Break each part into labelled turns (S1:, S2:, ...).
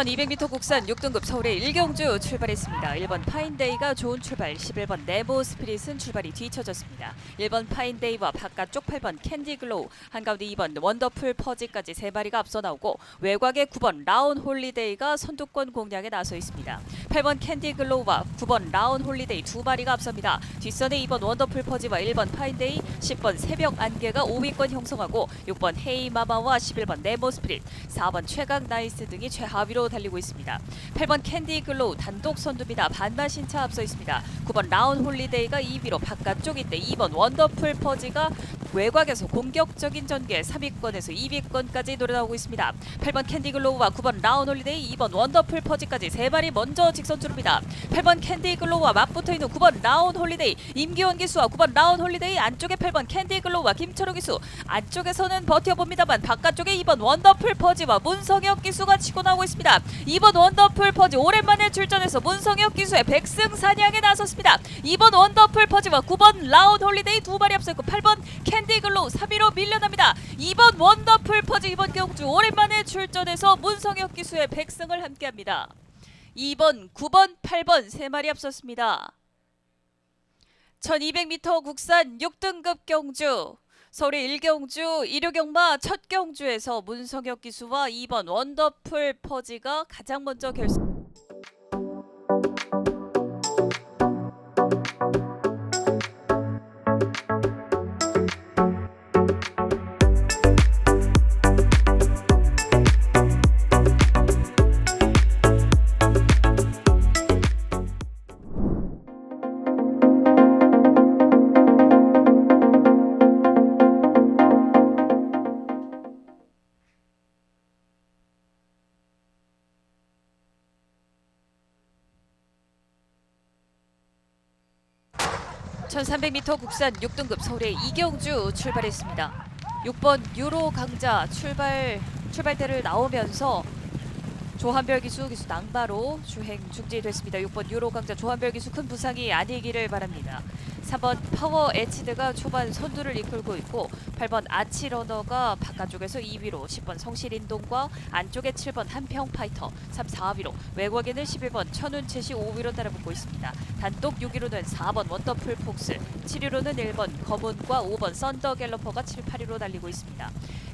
S1: 1200m 국산 6등급 서울의 1경주 출발했습니다. 1번 파인데이가 좋은 출발, 11번 네모 스피릿은 출발이 뒤처졌습니다. 1번 파인데이와 바깥쪽 8번 캔디글로우, 한가운데 2번 원더풀 퍼지까지 3마리가 앞서 나오고 외곽의 9번 라운 홀리데이가 선두권 공략에 나서 있습니다. 8번 캔디글로우와 9번 라운 홀리데이 2마리가 앞섭니다. 뒷선에 2번 원더풀 퍼지와 1번 파인데이, 10번 새벽 안개가 5위권 형성하고 6번 헤이마마와 11번 네모 스피릿, 4번 최강 나이스 등이 최하위로 달리고 있습니다. 8번 캔디 글로우 단독 선두입니다. 반마신차 앞서 있습니다. 9번 라운 홀리데이가 2위로 바깥쪽인데 2번 원더풀 퍼지가 외곽에서 공격적인 전개 3위권에서 2위권까지 노려나오고 있습니다. 8번 캔디 글로우와 9번 라운 홀리데이, 2번 원더풀 퍼지까지 3마리 먼저 직선주로입니다. 8번 캔디 글로우와 맞붙어있는 9번 라운 홀리데이, 임기원 기수와 9번 라운 홀리데이, 안쪽에 8번 캔디 글로우와 김철호 기수, 안쪽에서는 버텨봅니다만 바깥쪽에 2번 원더풀 퍼지와 문성혁 기수가 치고 나오고 있습니다. 2번 원더풀 퍼지 오랜만에 출전해서 문성혁 기수의 백승 사냥에 나섰습니다. 2번 원더풀 퍼지와 9번 라운 홀리데이 2마리 앞서 있고 8번 캔디 글로우 3위로 밀려납니다. 2번 원더풀 퍼지 이번 경주 오랜만에 출전해서 문성혁 기수의 백승을 함께합니다. 2번, 9번, 8번 3마리 앞섰습니다. 1200m 국산 6등급 경주 서울의 1경주 일요경마 첫 경주에서 문성혁 기수와 2번 원더풀 퍼지가 가장 먼저 결승. (1300m) 국산 6등급 서울의 이경주 출발했습니다. 6번 유로 강자 출발대를 나오면서 조한별 기수 낭바로 주행 중지됐습니다. 6번 유로 강자 조한별 기수 큰 부상이 아니기를 바랍니다. 3번 파워 에치드가 초반 선두를 이끌고 있고 8번 아치러너가 바깥쪽에서 2위로 10번 성실인동과 안쪽에 7번 한평파이터 3, 4위로 외곽에는 11번 천운채시 5위로 따라붙고 있습니다. 단독 6위로는 4번 원더풀 폭스, 7위로는 1번 검은과 5번 썬더 갤러퍼가 7, 8위로 달리고 있습니다.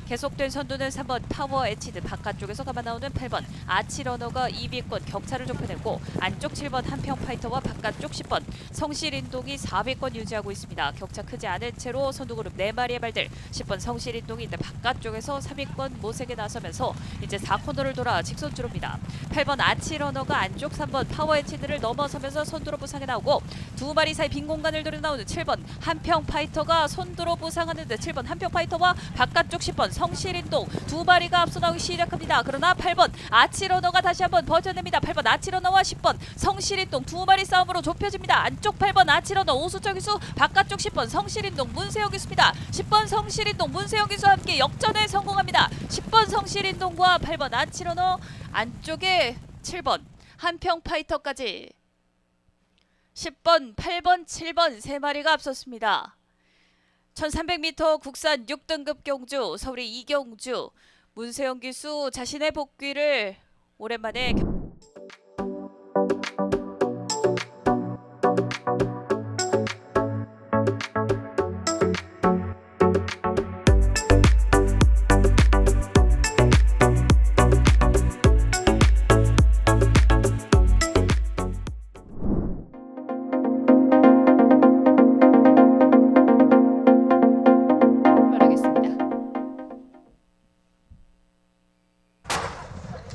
S1: 계속된 선두는 3번 파워 에치드, 바깥쪽에서 감아 나오는 8번 아치러너가 2위권 격차를 좁혀내고 안쪽 7번 한평파이터와 바깥쪽 10번 성실인동이 4위권 유지하고 있습니다. 격차 크지 않은 채로 선두그룹 4마리의 발들, 10번 성실인동이 이제 바깥쪽에서 3위권 모색에 나서면서 이제 4코너를 돌아 직선주로입니다. 8번 아치러너가 안쪽 3번 파워 에치드를 넘어서면서 선두로 부상에 나오고 2마리 사이 빈 공간을 노려 나오는 7번 한평파이터가 선두로 부상하는데 7번 한평파이터와 바깥쪽 10번 성실인동 2마리가 앞서 나오기 시작합니다. 그러나 8번 아치러너가 다시 한번 버텨냅니다. 8번 아치러너와 10번 성실인동 2마리 싸움으로 좁혀집니다. 안쪽 8번 아치러너 오수철 기수, 바깥쪽 10번 성실인동 문세영 기수입니다. 10번 성실인동 문세영 기수와 함께 역전에 성공합니다. 10번 성실인동과 8번 아치러너, 안쪽에 7번 한평파이터까지 10번, 8번, 7번 3마리가 앞섰습니다. 1300m 국산 6등급 경주 서울의 이경주, 문세영 기수 자신의 복귀를 오랜만에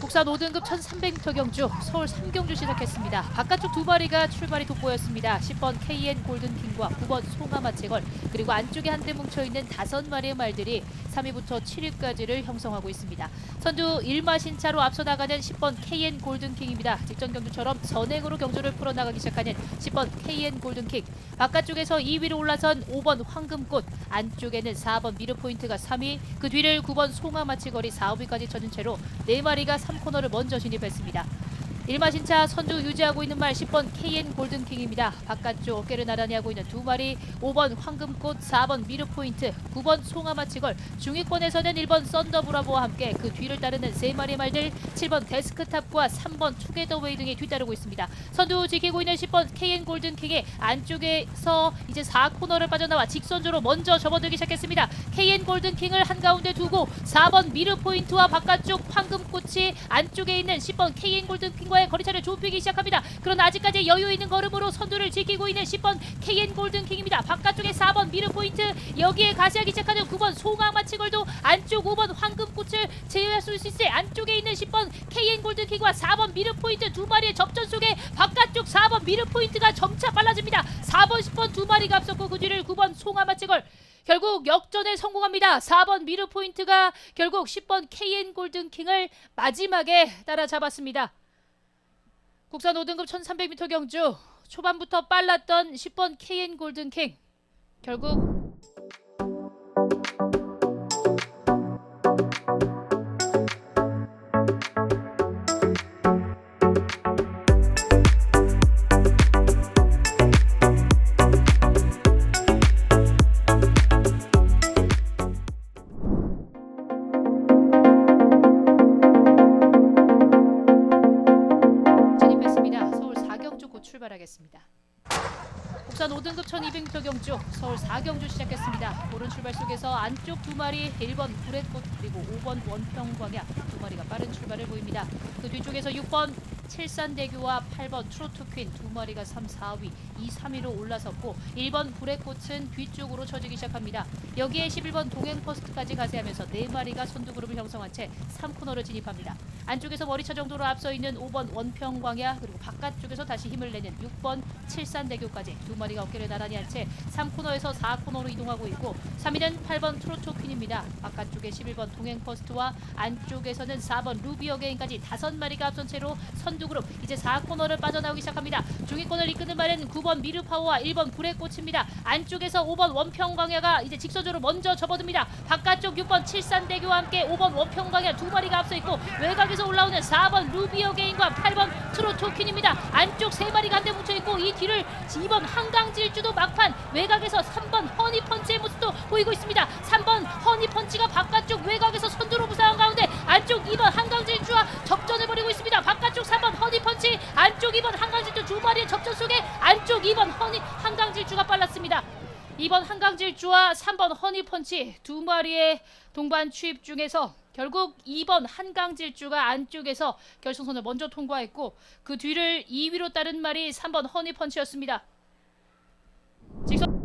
S2: 국산 5등급 1300m 경주 서울 3경주 시작했습니다. 바깥쪽 2마리가 출발이 돋보였습니다. 10번 KN 골든킹과 9번 송아마채걸, 그리고 안쪽에 한데 뭉쳐있는 5마리의 말들이 3위부터 7위까지를 형성하고 있습니다. 선두 1마신차로 앞서 나가는 10번 KN 골든킹입니다. 직전 경주처럼 선행으로 경주를 풀어나가기 시작하는 10번 KN 골든킹, 바깥쪽에서 2위로 올라선 5번 황금꽃, 안쪽에는 4번 미르포인트가 3위, 그 뒤를 9번 송아마치거리 4위까지 쳐준 채로 4마리가 3코너를 먼저 진입했습니다. 일마신차 선두 유지하고 있는 말 10번 KN 골든킹입니다. 바깥쪽 어깨를 나란히 하고 있는 두 마리 5번 황금꽃, 4번 미르포인트, 9번 송아마치걸, 중위권에서는 1번 썬더브라보와 함께 그 뒤를 따르는 세 마리 말들 7번 데스크탑과 3번 투게더웨이 등이 뒤따르고 있습니다. 선두 지키고 있는 10번 KN 골든킹이 안쪽에서 이제 4코너를 빠져나와 직선주로 먼저 접어들기 시작했습니다. KN 골든킹을 한가운데 두고 4번 미르포인트와 바깥쪽 황금꽃이 안쪽에 있는 10번 KN 골든킹과의 거리차를 좁히기 시작합니다. 그러나 아직까지 여유 있는 걸음으로 선두를 지키고 있는 10번 KN 골든킹입니다. 바깥쪽에 4번 미르포인트, 여기에 가세하기 시작하는 9번 송아마치걸도 안쪽 5번 황금꽃을 제외할 수 있을 안쪽에 있는 10번 KN 골든킹과 4번 미르포인트 두 마리의 접전 속에 바깥쪽 4번 미르포인트가 점차 빨라집니다. 4번 10번 두 마리가 앞섰고 그 뒤를 9번 송아마치걸, 결국 역전에 성공합니다. 4번 미르포인트가 결국 10번 KN 골든킹을 마지막에 따라잡았습니다. 국산 5등급 1300m 경주, 초반부터 빨랐던 10번 KN 골든킹, 결국 진입했습니다. 서울 4경주 곧 출발하겠습니다. 국산 5등급 1200m 경주, 서울 4경주 시작했습니다. 오른 출발 속에서 안쪽 두 마리 1번 불의꽃 그리고 5번 원평광야 두 마리가 빠른 출발을 보입니다. 그 뒤쪽에서 6번 칠산대교와 8번 트로트퀸 두 마리가 3, 4위, 2, 3위로 올라섰고 1번 불의꽃은 뒤쪽으로 쳐지기 시작합니다. 여기에 11번 동행퍼스트까지 가세하면서 4마리가 선두그룹을 형성한 채 3코너를 진입합니다. 안쪽에서 머리차 정도로 앞서 있는 5번 원평광야, 그리고 바깥쪽에서 다시 힘을 내는 6번 칠산대교까지 두 마리가 어깨를 나란히 한 채 3코너에서 4코너로 이동하고 있고, 3위는 8번 트로트퀸입니다. 바깥쪽에 11번 동행퍼스트와 안쪽에서는 4번 루비어게인까지 5마리가 앞선 채로 선두그룹 이제 4코너를 빠져나오기 시작합니다. 중위권을 이끄는 말은 9번 미르파워와 1번 불의꽃입니다. 안쪽에서 5번 원평광야가 이제 직선적으로 먼저 접어듭니다. 바깥쪽 6번 칠산대교와 함께 5번 원평광야 두 마리가 앞서 있고, 외곽에서 올라오는 4번 루비어게인과 8번 트로토퀸입니다. 안쪽 3마리가 한데 뭉쳐있고, 이 뒤를 2번 한강질주도 막판 외곽에서 3번 허니펀치의 모습도 보이고 있습니다. 3번 허니펀치가 바깥쪽 외곽에서 선두로 부상한 가운데 안쪽 2번 한강질주와 접전을 벌이고 있습니다. 바깥쪽 3번 허니펀치, 안쪽 2번 한강질주 두 마리의 접전 속에 안쪽 2번 한강질주가 빨랐습니다. 2번 한강질주와 3번 허니펀치 두 마리의 동반 추입 중에서 결국 2번 한강질주가 안쪽에서 결승선을 먼저 통과했고, 그 뒤를 2위로 따른 말이 3번 허니펀치였습니다. 직선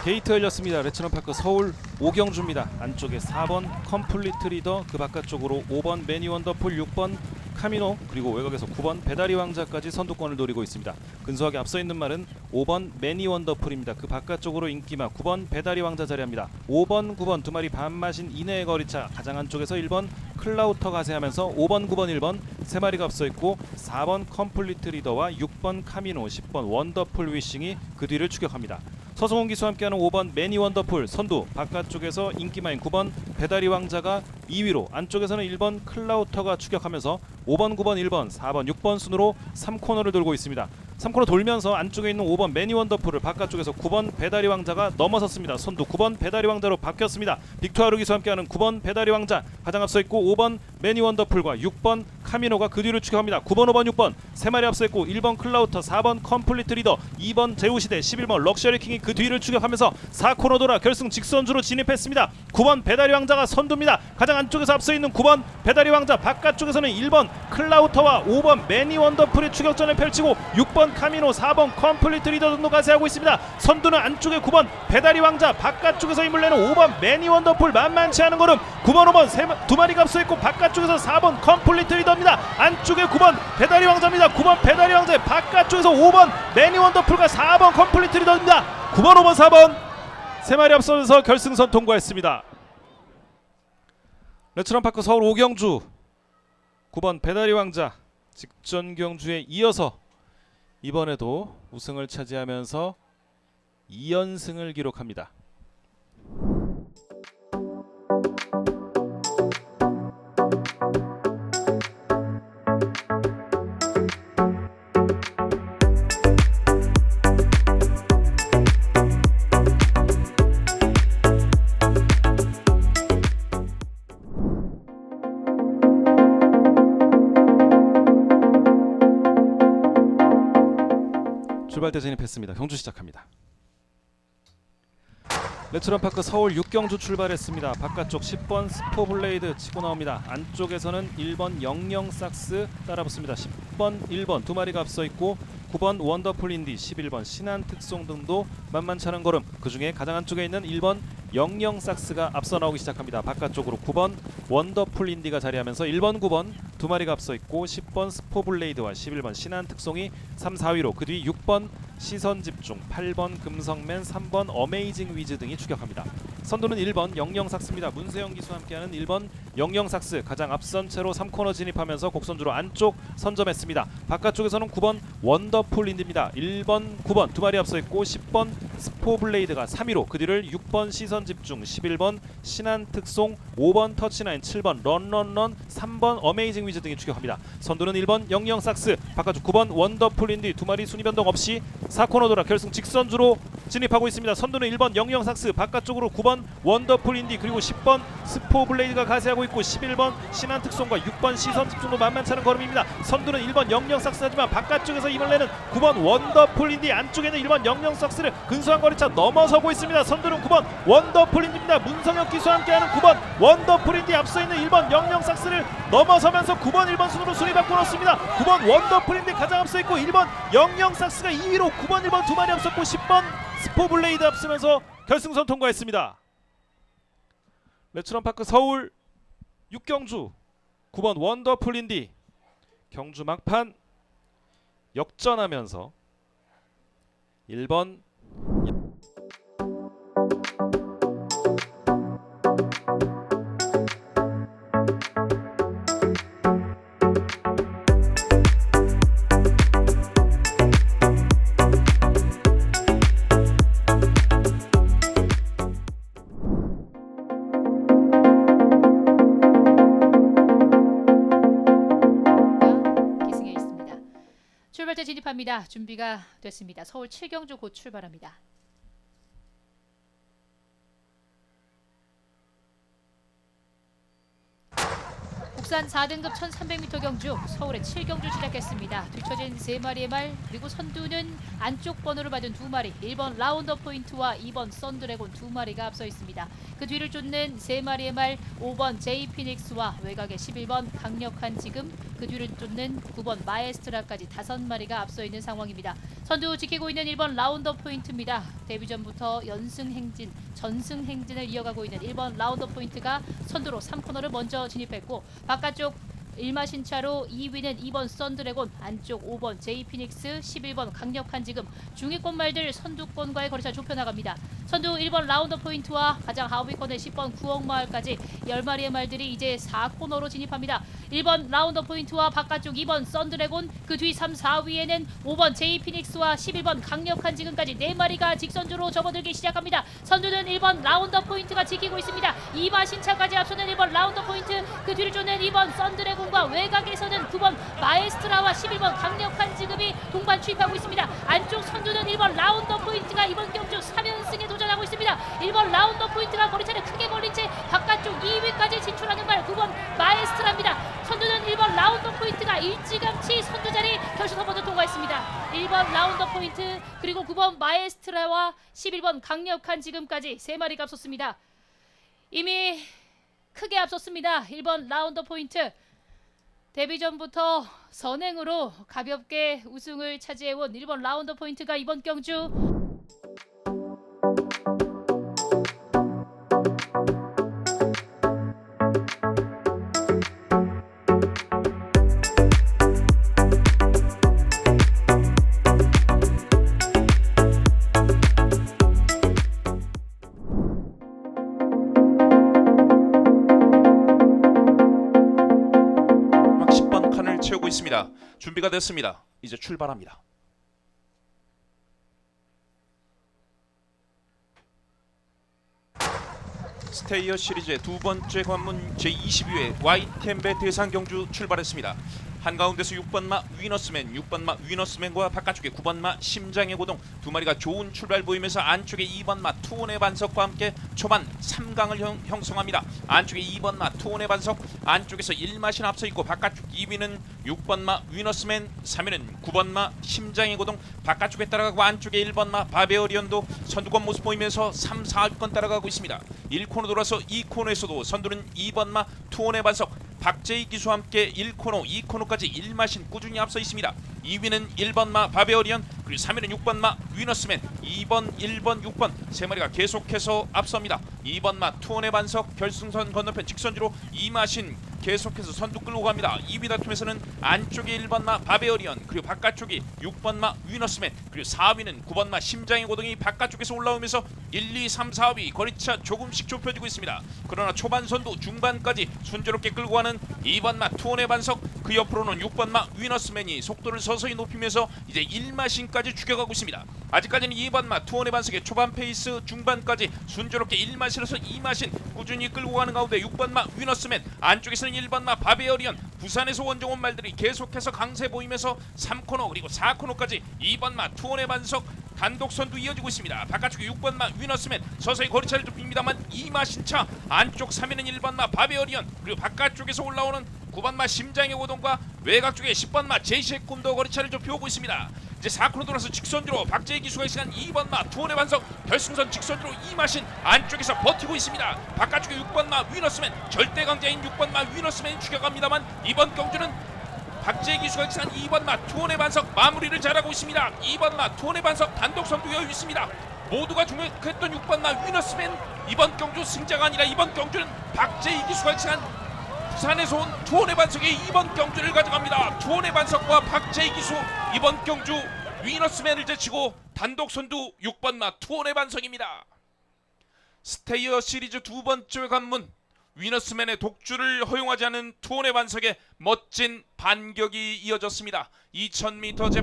S3: 게이트 열렸습니다. 레츠런파크 서울 5경주입니다. 안쪽에 4번 컴플리트 리더, 그 바깥쪽으로 5번 매니 원더풀, 6번 카미노, 그리고 외곽에서 9번 배다리 왕자까지 선두권을 노리고 있습니다. 근소하게 앞서 있는 말은 5번 매니 원더풀입니다. 그 바깥쪽으로 인기마 9번 배다리 왕자 자리합니다. 5번 9번 두 마리 반마신 이내의 거리차, 가장 안쪽에서 1번 클라우터 가세하면서 5번 9번 1번 세 마리가 앞서 있고, 4번 컴플리트 리더와 6번 카미노, 10번 원더풀 위싱이 그 뒤를 추격합니다. 서성훈 기수와 함께하는 5번 매니 원더풀 선두, 바깥쪽에서 인기마인 9번 배다리 왕자가 2위로, 안쪽에서는 1번 클라우터가 추격하면서 5번 9번 1번 4번 6번 순으로 3코너를 돌고 있습니다. 3코너 돌면서 안쪽에 있는 5번 매니 원더풀을 바깥쪽에서 9번 배다리 왕자가 넘어섰습니다. 선두 9번 배다리 왕자로 바뀌었습니다. 빅토아루 기수와 함께하는 9번 배다리 왕자 가장 앞서 있고, 5번 매니 원더풀과 6번 카미노가 그 뒤를 추격합니다. 9번 5번 6번 세 마리 앞서 있고, 1번 클라우터, 4번 컴플리트 리더, 2번 제우시대, 11번 럭셔리 킹이 그 뒤를 추격하면서 4코너 돌아 결승 직선주로 진입했습니다. 9번 배다리 왕자가 선두입니다. 가장 안쪽에서 앞서 있는 9번 배다리 왕자, 바깥쪽에서는 1번 클라우터와 5번 매니 원더풀의 추격전을 펼치고 6번 3번 카미노, 4번 컴플리트 리더 등도 가세하고 있습니다. 선두는 안쪽에 9번 배다리 왕자, 바깥쪽에서 힘을 내는 5번 매니 원더풀. 만만치 않은 걸음. 9번 5번 두 마리가 앞서 있고 바깥쪽에서 4번 컴플리트 리더입니다. 안쪽에 9번 배다리 왕자입니다. 9번 배다리 왕자, 바깥쪽에서 5번 매니 원더풀과 4번 컴플리트 리더입니다. 9번 5번 4번 세 마리 앞서면서 결승선 통과했습니다. 레츠런파크 서울 5경주 9번 배다리 왕자 직전 경주에 이어서 이번에도 우승을 차지하면서 2연승을 기록합니다. 출발대 진입했습니다. 경주 시작합니다. 레츠런파크 서울 6경주 출발했습니다. 바깥쪽 10번 스포블레이드 치고 나옵니다. 안쪽에서는 1번 영영삭스 따라붙습니다. 10번 1번 두 마리가 앞서 있고 9번 원더풀 인디, 11번 신한특송 등도 만만치 않은 걸음. 그 중에 가장 안쪽에 있는 1번 영영삭스가 앞서 나오기 시작합니다. 바깥쪽으로 9번 원더풀 인디가 자리하면서 1번 9번 두 마리가 앞서 있고 10번 스포블레이드와 11번 신한특송이 3, 4위로, 그 뒤 6번 시선집중, 8번 금성맨, 3번 어메이징 위즈 등이 추격합니다. 선두는 1번 영영삭스입니다. 문세영 기수와 함께하는 1번 영영삭스 가장 앞선 채로 3코너 진입하면서 곡선주로 안쪽 선점했습니다. 바깥쪽에서는 9번 원더풀 인디입니다. 1번 9번 두 마리 앞서 있고 10번 스포블레이드가 3위로, 그 뒤를 6번 시선집중, 11번 신한특송, 5번 터치나인, 7번 런런런, 3번 어메이징 위즈 등이 추격합니다. 선두는 1번 영영삭스, 바깥쪽 9번 원더풀 인디 두 마리 순위 변동 없이 4코너 돌아 결승 직선주로 진입하고 있습니다. 선두는 1번 영영삭스, 바깥쪽으로 9번 원더풀 인디 그리고 10번 스포블레이드가 가세하고 있고 11번 신한특송과 6번 시선집중도 만만치 않은 걸음입니다. 선두는 1번 영영삭스, 하지만 바깥쪽에서 힘을 내는 9번 원더풀 인디, 안쪽에는 1번 영영삭스를 근소한 거리차 넘어서고 있습니다. 선두는 9번 원더풀 인디입니다. 문성혁 기수와 함께하는 9번 원더풀 인디 앞서 있는 1번 영영삭스를 넘어서면서 9번 1번 순으로 순위 바꿔 놓습니다. 9번 원더풀 인디 가장 앞서 있고 1번 영영삭스가 2위로 9번 1번 두 마리 앞섰고 10번 스포블레이드 앞서면서 결승선 통과했습니다. 레츠런파크 서울 6경주 9번 원더풀 인디 경주 막판 역전하면서 1번
S2: 기승에 있습니다. 출발대 진입합니다. 준비가 됐습니다. 서울 7경주 곧 출발합니다. 국산 4등급 1300m 경주 서울의 7경주 시작했습니다. 뒤처진 3마리의 말, 그리고 선두는 안쪽 번호를 받은 2마리, 1번 라운더 포인트와 2번 썬드래곤 2마리가 앞서 있습니다. 그 뒤를 쫓는 3마리의 말, 5번 제이 피닉스와 외곽의 11번 강력한 지금, 그 뒤를 쫓는 9번 마에스트라까지 5마리가 앞서 있는 상황입니다. 선두 지키고 있는 1번 라운더 포인트입니다. 데뷔 전부터 전승 행진을 이어가고 있는 1번 라운더 포인트가 선두로 3코너를 먼저 진입했고, 바깥쪽 일마신차로 2위는 2번 썬드래곤, 안쪽 5번 제이 피닉스, 11번 강력한 지금, 중위권 말들 선두권과의 거리차 좁혀나갑니다. 선두 1번 라운더 포인트와 가장 하위권의 10번 구억마을까지 10마리의 말들이 이제 4코너로 진입합니다. 1번 라운더 포인트와 바깥쪽 2번 썬드래곤, 그 뒤 3, 4위에는 5번 제이 피닉스와 11번 강력한 지금까지 4마리가 직선주로 접어들기 시작합니다. 선두는 1번 라운더 포인트가 지키고 있습니다. 2마 신차까지 앞서는 1번 라운더 포인트, 그 뒤를 쫓는 2번 썬드래곤과 외곽에서는 9번 마에스트라와 11번 강력한 지금이 동반 추입하고 있습니다. 안쪽 선두는 1번 라운더 포인트가 이번 경주 3연승에 도전하고 있습니다. 1번 라운더 포인트가 거리차를 크게 벌린 채 바깥쪽 2위까지 진출하는 발 9번 마에스트라입니다. 선두는 1번 라운더 포인트가 일찌감치 선두 자리 결승선 먼저 통과했습니다. 1번 라운더 포인트 그리고 9번 마에스트라와 11번 강력한 지금까지 3마리가 앞섰습니다. 이미 크게 앞섰습니다. 1번 라운더 포인트. 데뷔 전부터 선행으로 가볍게 우승을 차지해온 일본 라운더 포인트가 이번 경주
S4: 막 10번 칸을 채우고 있습니다. 준비가 됐습니다. 이제 출발합니다. 스테이어 시리즈의 두 번째 관문 제22회 YTN 대상 경주 출발했습니다. 한가운데서 6번마 위너스맨, 6번마 위너스맨과 바깥쪽에 9번마 심장의 고동 두 마리가 좋은 출발 보이면서 안쪽에 2번마 투혼의 반석과 함께 초반 3강을 형성합니다. 안쪽에 2번마 투혼의 반석 안쪽에서 1마신 앞서 있고 바깥쪽 2위는 6번마 위너스맨, 3위는 9번마 심장의 고동 바깥쪽에 따라가고 안쪽에 1번마 바베어리언도 선두권 모습 보이면서 3, 4위권 따라가고 있습니다. 1코너 돌아서 2코너에서도 선두는 2번마 투혼의 반석 박재희 기수와 함께 1코너, 2코너까지 1마신 꾸준히 앞서 있습니다. 2위는 1번마 바베어리언 그리고 3위는 6번마 위너스맨 2번, 1번, 6번 세 마리가 계속해서 앞섭니다. 2번마 투혼의 반석 결승선 건너편 직선주로 2마신 계속해서 선두 끌고 갑니다. 2위 다툼에서는 안쪽에 1번마 바베어리언 그리고 바깥쪽이 6번마 위너스맨 그리고 4위는 9번마 심장의 고동이 바깥쪽에서 올라오면서 1, 2, 3, 4위 거리차 조금씩 좁혀지고 있습니다. 그러나 초반 선두 중반까지 순조롭게 끌고 가는 2번마 투혼의 반석 그 옆으로는 6번마 위너스맨이 속도를 서서히 높이면서 이제 1마신까지 죽여가고 있습니다. 아직까지는 2번마 투혼의 반석의 초반 페이스 중반까지 순조롭게 1마신에서 2마신 꾸준히 끌고 가는 가운데 6번마 위너스맨 안쪽에서는 1번마 바베어리언 부산에서 원정 온 말들이 계속해서 강세 보이면서 3코너 그리고 4코너까지 2번마 투혼의 반석 단독 선두 이어지고 있습니다. 바깥쪽에 6번마 위너스맨 서서히 거리차를 좁힙니다만 2마신차 안쪽 3위는 1번마 바베어리언 그리고 바깥쪽에서 올라오는 9번마 심장의 고동과 외곽 쪽에 10번마 제이시의 꿈도 거리차를 좁혀오고 있습니다. 이제 4코너 돌아서 직선주로 박재희 기수가 시간 2번마 투혼의 반석 결승선 직선주로 2마신 안쪽에서 버티고 있습니다. 바깥쪽에 6번마 위너스맨 절대 강자인 6번마 위너스맨이 죽여갑니다만 이번 경주는 박재희 기수가 시간 2번마 투혼의 반석 마무리를 잘하고 있습니다. 2번마 투혼의 반석 단독 선두 여유 있습니다. 모두가 주목했던 6번마 위너스맨 이번 경주 승자가 아니라 이번 경주는 박재희 기수가 시간 부산에서 온 투혼의 반석의 이번 경주를 가져갑니다. 투혼의 반석과 박재희 기수 이번 경주 위너스맨을 제치고 단독 선두 6번마 투혼의 반석입니다. 스테이어 시리즈 두 번째 관문 위너스맨의 독주를 허용하지 않은 투혼의 반석의 멋진 반격이 이어졌습니다. 2000m 제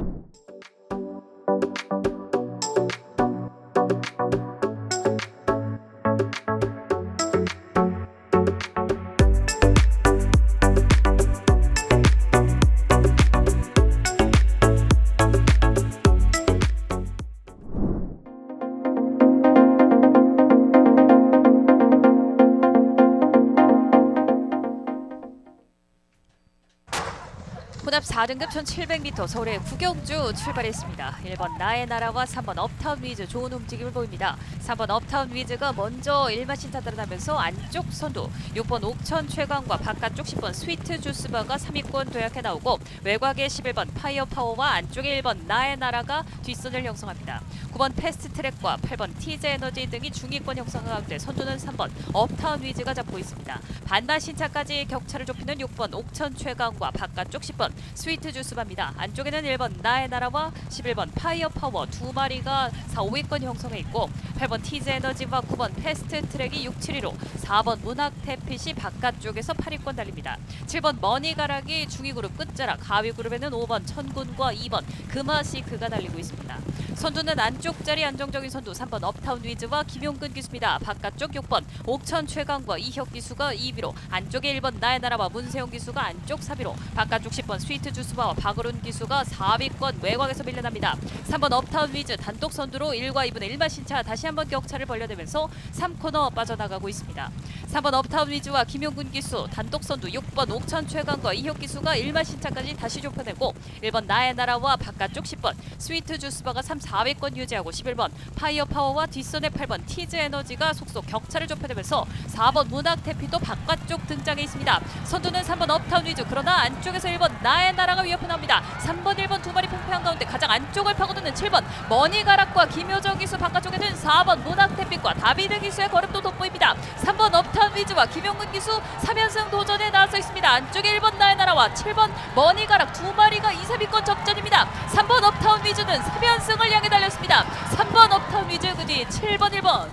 S1: 혼합 4등급 1700m 서울의 구경주 출발했습니다. 1번 나의 나라와 3번 업타운 위즈 좋은 움직임을 보입니다. 3번 업타운 위즈가 먼저 1마신 따라다면서 안쪽 선두 6번 옥천 최강과 바깥쪽 10번 스위트 주스바가 3위권 도약해 나오고 외곽에 11번 파이어 파워와 안쪽에 1번 나의 나라가 뒷선을 형성합니다. 9번 패스트 트랙과 8번 티즈 에너지 등이 중위권 형성 가운데 선두는 3번 업타운 위즈가 잡고 있습니다. 반마신차까지 격차를 좁히는 6번 옥천 최강과 바깥쪽 10번 스위트 주스바입니다. 안쪽에는 1번 나의 나라와 11번 파이어 파워 두 마리가 4, 5위권 형성해 있고 8번 티즈 에너지와 9번 패스트 트랙이 6, 7위로 4번 문학 태핏이 바깥쪽에서 8위권 달립니다. 7번 머니가락이 중위 그룹 끝자락 하위 그룹에는 5번 천군과 2번 금화시크가 달리고 있습니다. 선두는 안쪽 자리 안정적인 선두 3번 업타운 위즈와 김용근 기수입니다. 바깥쪽 6번 옥천 최강과 이혁 기수가 2위로 안쪽에 1번 나의 나라와 문세용 기수가 안쪽 4위로 바깥쪽 10번 스위트 스위트 주스바와 박으론 기수가 4위권 외곽에서 밀려납니다. 3번 업타운 위즈 단독 선두로 1과 2분의 1마 신차 다시 한번 격차를 벌려내면서 3코너 빠져나가고 있습니다. 3번 업타운 위즈와 김용근 기수 단독 선두 6번 옥천 최강과 이혁 기수가 1마 신차까지 다시 좁혀내고 1번 나의 나라와 바깥쪽 10번 스위트 주스바가 3, 4위권 유지하고 11번 파이어 파워와 뒷선의 8번 티즈 에너지가 속속 격차를 좁혀내면서 4번 문학 태피도 바깥쪽 등장해 있습니다. 선두는 3번 업타운 위즈 그러나 안쪽에서 1번 나의 나라가 위협해 나옵니다. 3번 1번 두 마리 팽팽한 가운데 가장 안쪽을 파고드는 7번 머니가락과 김효정 기수 바깥쪽에는 4번 문학 태피과 다비드 기수의 걸음도 돋보입니다. 3번 업타운 위즈와 김용근 기수 3연승 도전에 나서 있습니다. 안쪽에 1번 나의 나라와 7번 머니가락 두 마리가 2, 3위권 접전입니다. 3번 업타운 위즈는 3연승을 향해 달렸습니다. 3번 업타운 위즈 그 뒤 7번 1번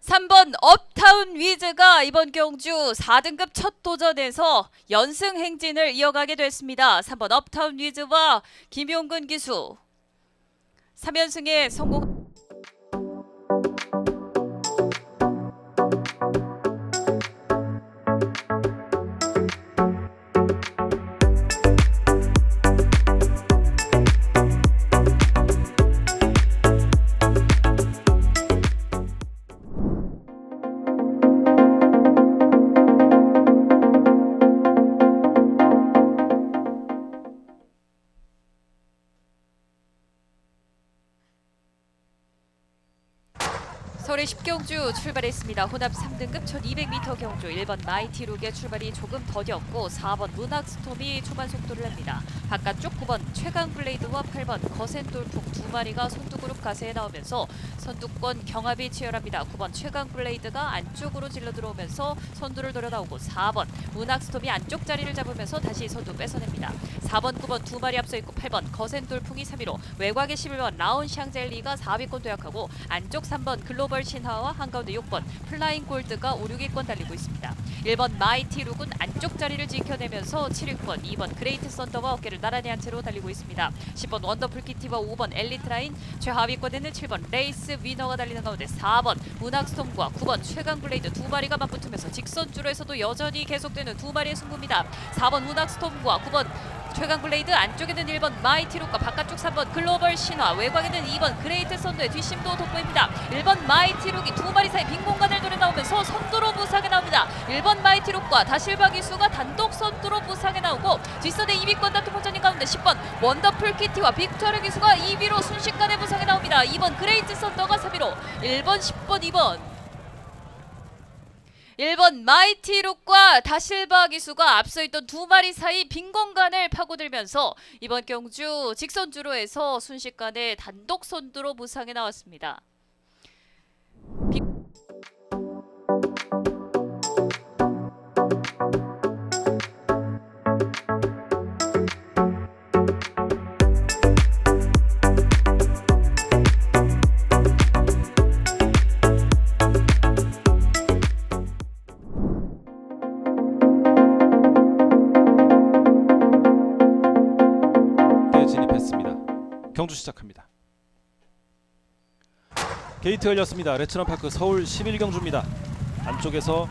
S1: 3번 업타운 위즈가 이번 경주 4등급 첫 도전에서 연승 행진을 이어가게 됐습니다. 3번 업타운 위즈와 김용근 기수 3연승에 성공. 서울의 10경주 출발했습니다. 혼합 3등급 1200m 경주 1번 마이티룩의 출발이 조금 더뎠고 4번 문학스톰이 초반 속도를 냅니다. 바깥쪽 9번 최강블레이드와 8번 거센돌풍 두 마리가 선두그룹 가세에 나오면서 선두권 경합이 치열합니다. 9번 최강블레이드가 안쪽으로 질러 들어오면서 선두를 노려 나오고 4번 문학스톰이 안쪽 자리를 잡으면서 다시 선두 뺏어냅니다. 4번 9번 두 마리 앞서 있고 8번 거센돌풍이 3위로 외곽의 11번 라운샹젤리가 4위권 도약하고 안쪽 3번 글로벌 신화와 한가운데 6번 플라잉 골드가 5, 6위권 달리고 있습니다. 1번 마이티룩은 안쪽 자리를 지켜내면서 7위권 2번 그레이트 썬더와 어깨를 나란히 한 채로 달리고 있습니다. 10번 원더풀 키티와 5번 엘리트라인 최하위권에는 7번 레이스 위너가 달리는 가운데 4번 문학스톰과 9번 최강블레이드 두 마리가 맞붙으면서 직선주로에서도 여전히 계속되는 두 마리의 승부입니다. 4번 문학스톰과 9번 최강블레이드 안쪽에는 1번 마이티룩과 바깥쪽 3번 글로벌 신화 외곽에는 2번 그레이트 선두의 뒷심도 돋보입니다. 1번 마이티룩이 두 마리 사이 빈 공간을 노려 나오면서 선두로 부상에 나옵니다. 1번 마이티룩과 다실바 기수가 단독 선두로 부상에 나오고 뒷선의 2위권 다툼 혼전인 가운데 10번 원더풀 키티와 빅토르 기수가 2위로 순식간에 부상에 나옵니다. 2번 그레이트 선더가 3위로 1번 10번 2번 1번 마이티룩과 다실바 기수가 앞서 있던 두 마리 사이 빈 공간을 파고들면서 이번 경주 직선주로에서 순식간에 단독 선두로 부상에 나왔습니다.
S3: 진입했습니다. 경주 시작합니다. 게이트 열렸습니다. 레츠넌파크 서울 11경주입니다. 안쪽에서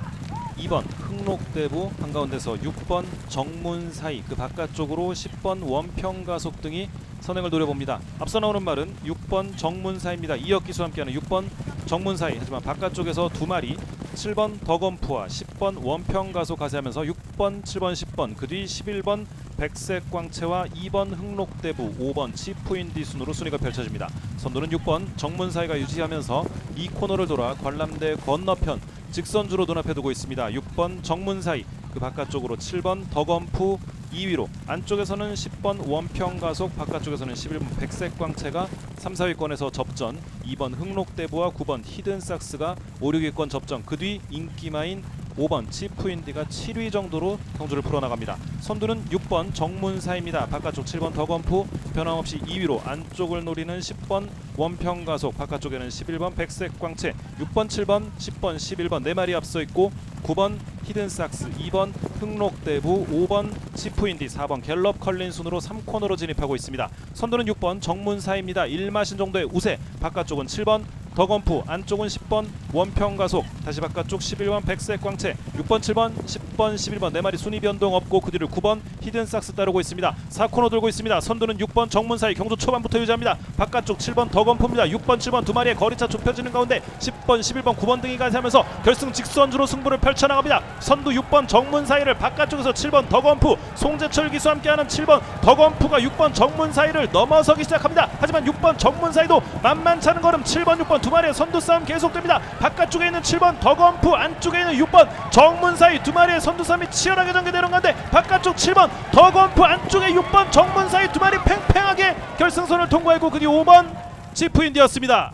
S3: 2번 흥록대부, 한가운데서 6번 정문사이, 그 바깥쪽으로 10번 원평가속 등이 선행을 노려봅니다. 앞서 나오는 말은 6번 정문사이입니다. 이혁 기수와 함께하는 6번 정문사이. 하지만 바깥쪽에서 두 마리 7번 더건프와 10번 원평가속 가세하면서 6번, 7번, 10번 그 뒤 11번 백색광채와 2번 흥록대부, 5번 치프인디 순으로 순위가 펼쳐집니다. 선두는 6번 정문사이가 유지하면서 이 코너를 돌아 관람대 건너편 직선주로 눈앞에 두고 있습니다. 6번 정문사이, 그 바깥쪽으로 7번 더건프 2위로, 안쪽에서는 10번 원평가속, 바깥쪽에서는 11번 백색광채가 3, 4위권에서 접전, 2번 흥록대부와 9번 히든삭스가 5, 6위권 접전, 그 뒤 인기마인 5번 치프인디가 7위 정도로 경주를 풀어나갑니다. 선두는 6번 정문사입니다. 바깥쪽 7번 더건프 변함없이 2위로, 안쪽을 노리는 10번 원평가속, 바깥쪽에는 11번 백색광채, 6번, 7번, 10번, 11번 네 마리 앞서 있고 9번 히든삭스, 2번 흥록대부, 5번 치프인디, 4번 갤럽 컬린 순으로 3코너로 진입하고 있습니다. 선두는 6번 정문사입니다. 1마신 정도의 우세, 바깥쪽은 7번 더건프, 안쪽은 10번 원평가속, 다시 바깥쪽 11번 백색광채, 6번, 7번, 10번 6번 11번 네 마리 순위 변동 없고 그 뒤를 9번 히든삭스 따르고 있습니다. 4코너 돌고 있습니다. 선두는 6번 정문사이 경주 초반부터 유지합니다. 바깥쪽 7번 더건프입니다. 6번 7번 두 마리의 거리차 좁혀지는 가운데 10번 11번 9번 등이 가세하면서 결승 직선주로 승부를 펼쳐나갑니다. 선두 6번 정문사이를 바깥쪽에서 7번 더건프 송재철 기수와 함께하는 7번 더건프가 6번 정문사이를 넘어서기 시작합니다. 하지만 6번 정문사이도 만만치 않은 걸음 7번 6번 두 마리의 선두 싸움 계속됩니다. 바깥쪽에 있는 7번 더건프 안쪽에 있는 6번 정문사이 두 마리의 선두 싸움이 치열하게 전개되는 가운데 바깥쪽 7번 더건프 안쪽에 6번 정문사이 두 마리 팽팽하게 결승선을 통과했고 그 뒤 5번 지프인디였습니다.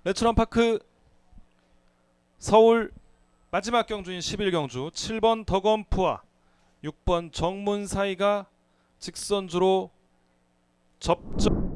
S3: 레츠런파크 서울 마지막 경주인 11경주 7번 더건프와 6번 정문사이가 직선주로 접점